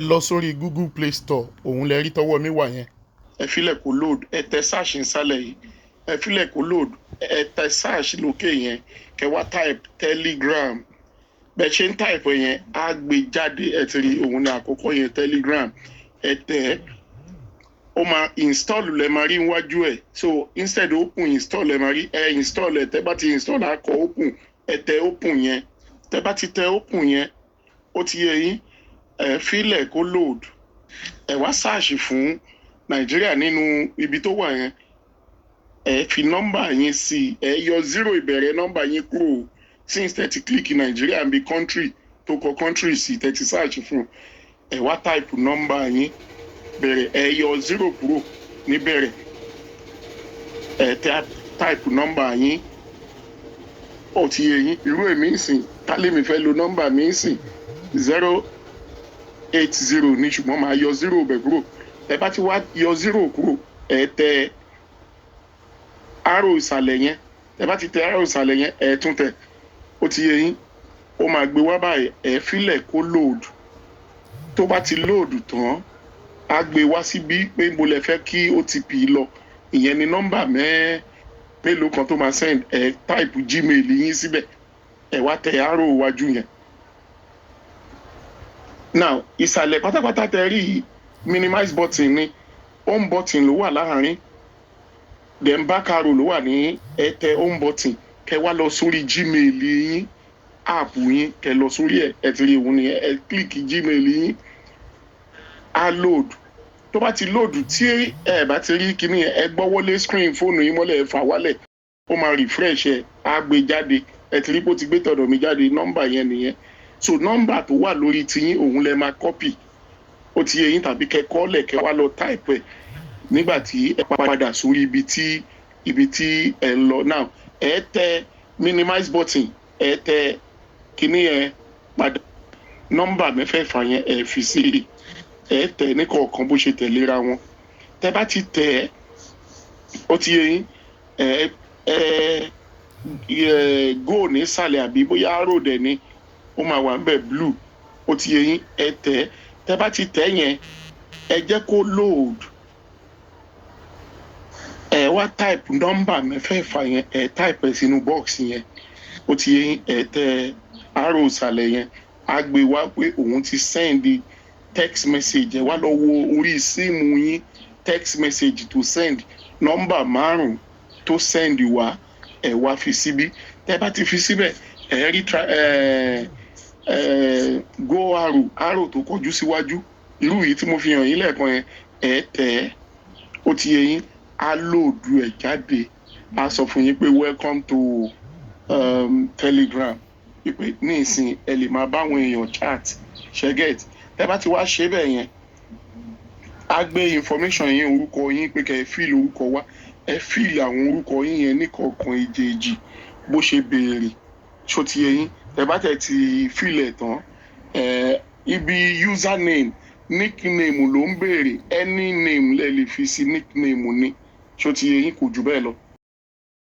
lọ sórí Google Play Store òun lẹ rí tọwọ́ mi wà yẹn. ẹ filẹ̀ kó load ẹ tẹ search nsàlẹ̀ yìí ẹ filẹ̀ kó load ẹ tẹ search lókè yẹn kẹ wá type Telegram bẹ́ẹ̀ ṣe ń type yẹn á gbé jáde ẹ ti rí òun ní àkọ́kọ́ yẹn Telegram ẹ tẹ ó máa install lẹ máa rí níwájú ẹ so instead open install lẹ máa rí ẹ install ẹ tẹ bá ti install á kọ open ẹ tẹ open yẹn tẹ bá ti tẹ open yẹn ó ti yẹ yín ẹ filẹ̀ kó load ẹ wá search fún Nàìjíríà nínú ibi tó wà yẹn ẹ fi nọ́mbà yín sí ẹ yọ 0 ìbẹ̀rẹ̀ nọ́mbà yín kúrò since tẹ ti click Nàìjíríà bí country tó kọ country sí tẹ ti search fún ẹ wá type nọ́mbà yín bẹ̀rẹ̀ ẹ yọ 0 kúrò níbẹ̀rẹ̀ ẹ type nọ́mbà yín ó ti yẹ yín irú èmi ìsìn kálí mi fẹ́ lo nọ́mbà mi ìsìn 080 ní ṣùgbọ́n máa yọ 0 bẹ̀ kúrò ẹ bá ti wá yọ 0 kúrò ẹ tẹ arrow ìsàlẹ̀ yẹn ẹ bá ti tẹ arrow ìsàlẹ̀ yẹn ẹ tún tẹ ó ti yẹ yín ó máa gbé wá báyìí ẹ filẹ̀ kó load tó bá ti load tán á gbé wá síbí pé mo lè fẹ́ kí OTP lọ ìyẹn ni nọ́mbà mélòó kan tó máa send ẹ type Gmail yín síbẹ̀ ẹ wá tẹ arrow wájú yẹn now ìsàlẹ̀ pátápátá tẹ rí minimize button ni home button ló wà láàárín then back arrow ló wà ní ẹ tẹ home button kẹ wá lọ sórí Gmail yín app yín kẹ lọ sórí ẹ ti rí òun ni ẹ click Gmail yín á load tó bá ti load tí ẹ bá ti rí kíní ẹ gbọ́ wọlé screen fóònù yín mọ́lẹ̀ ẹ fà wálẹ̀ ó máa refresh ẹ á gbé jáde ẹ ti rí bó ti gbé tọ̀dọ̀ mi jáde nọ́mbà yẹn nìyẹn so nọ́mbà tó wà lórí tiyín òun lẹ máa copy ó ti yẹ yín tàbí kẹ kọ́lẹ̀ kẹ wá lọ type ẹ nígbà tí ẹ padà sórí ibi tí ẹ lọ now ẹ tẹ minimize button ẹ tẹ kíní ẹ padà nọ́mbà mẹ́fẹ̀ẹ̀fà yẹn ẹ fi sí ẹ tẹ ní kọ̀ọ̀kan bó ṣe tẹ̀léra wọn tẹ bá ti tẹ ó ti yẹ yín go nísàlẹ̀ àbí bóyá arrow dẹ̀ ni ó máa wà níbẹ̀ blue ó ti yẹ yín ẹ tẹ bá ti tẹ yẹn ẹ jẹ́ kó load ẹ wá type nọ́mbà mẹ́fẹ̀ẹ̀fà yẹn ẹ type ẹ sínú box yẹn ó ti yẹ yín ẹ tẹ arrow ìsàlẹ̀ yẹn á gbé wá pé òun ti send text message ẹ wá lọ wo orí síìmù yín text message to send nọ́mbà 5 tó send wá ẹ wá fi síbí tẹ bá ti fi síbẹ̀ ẹ rí go arrow tó kọjú síwájú irú yìí tí mo fi hàn yín lẹ́ẹ̀kan yẹn ẹ tẹ̀ ó ti yẹ yín á lòdù ẹ̀ jáde á sọ fún yín pé welcome to Telegram pípé ní ìsìn ẹ lè máa báwọn èèyàn chat ṣẹ́gẹ̀t tẹ bá ti wá ṣe bẹ́ẹ̀ yẹn á gbé information yín orúkọ yín pé kẹ́ ẹ fíìlì orúkọ wá ẹ fíìlì àwọn orúkọ yín yẹn ní kọ̀ọ̀kan èjèèjì bó ṣe béèrè ṣó ti yẹ yín tẹ bá tẹ ti fíìlì ẹ̀ tán ibi username nickname ló ń béèrè any name lẹ lè fi sí nickname ni ṣó ti yẹ yín kò jù bẹ́ẹ̀ lọ